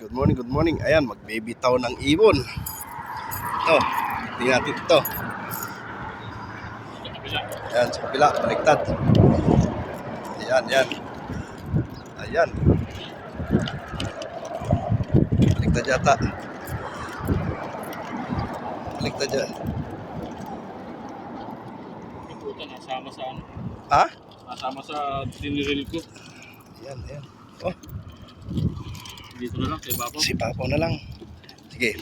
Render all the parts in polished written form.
Good morning, good morning. Ayan, magbibitaw ng ibon. Ito, tingnan natin ito. Ayan, sa kabila, baliktad. Ayan, ayan. Ayan. Baliktad yata. Baliktad yata. Puta, nasama sa ano? Ha? Nasama sa diniril ko. Ayan, ayan. Oh, Dito na lang, kay Babaw. si Papaw na lang. Sige.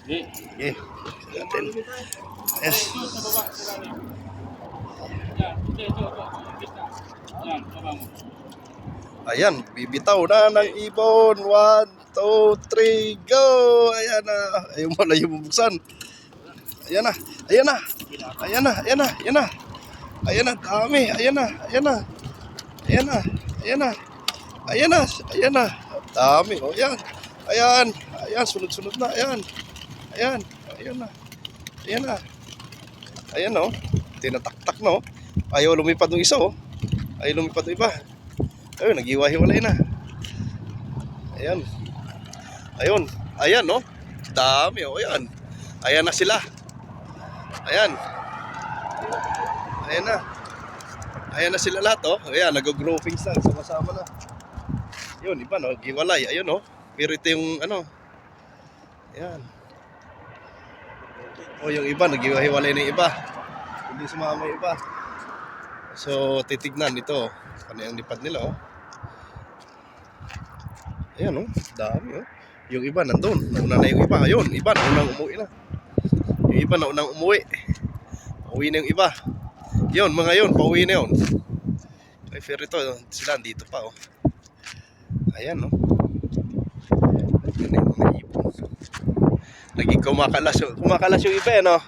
Hindi. Sige. Natin. Yes. Ito, sa baba. Yan, ito. Yan, baba mo. Ayan, bibitaw na ng ibon. 1, 2, 3, go! Ayan na. Ayaw mo na yung bubuksan. Ayan na. Ayan na. Ayan na. Ayan na. Ayan na. Ayan na. Dami. Ayan na. Ayan na. Ayan na. Ayan na. Ayan na. Ayan na. Dami. O, ayan. Ayan. Ayan. Sunod-sunod na. Ayan. Ayan. Ayan na. Ayan na. Ayan o. Tinataktak no. Ayaw lumipad ng isa o. Ayaw lumipad ng iba. Ayun, nag-iwa-hiwalay na. Ayan. Ayun. Ayan no. Dami o. Ayan. Ayan na sila. Ayan. Ayan na. Ayan na sila lahat oh. Ayan, nag-groupings na. Sama-sama na. Yun, iba no. Giwalay. Ayun no. Pero ito yung ano. Ayan. O yung iba, nag-iwa-hiwalay na yung iba. Hindi sumama yung iba. So, titignan ito. Ano yung lipad nila oh. Ayan oh. Dami oh. Yung iba nandun. Nauna na yung iba. Ayun, iba naunang umuwi na. Yung iba naunang umuwi. Pauwi na yung iba. Yun, mga yun, pauwi na yun. Ay, fair ito, sila dito pa oh. Ayan oh. Ayan yung mga ibon. Naging kumakalas yung iba no.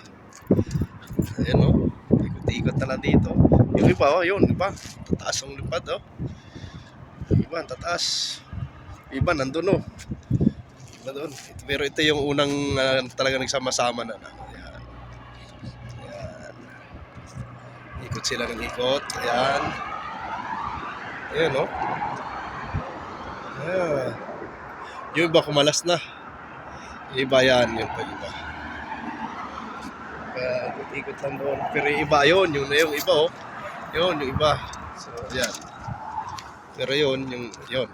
Ayan oh. Ikot-ikot na lang dito. Yung iba oh, yun, iba. Tataas ang lipad oh. Iba, tataas. Iba, nandun oh. Nandun. Pero ito yung unang talaga nagsama-sama na. Ayan. Ayan. Ikot sila ng ikot. Ayan. Ayan oh. Ayan. Yung iba kumalas na. Yung iba yan. Yung iba. Ikot lang doon. Pero yung iba yun. Yung iba oh. Yun, yung iba. So, ayan. Pero yun, yun.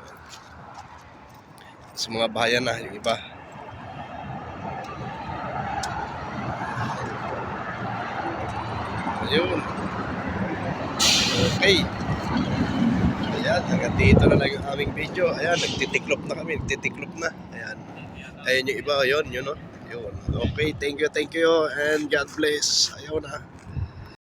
Sa mga bahayan na, yung iba. Ayun. Okay. Ayan, hanggang dito na lang yung aming video. Ayan, nagtitiklop na kami. Nagtitiklop na. Ayan. Ayan yung iba. Yun, yun o. Yun. Okay, thank you. And God bless. Ayaw na.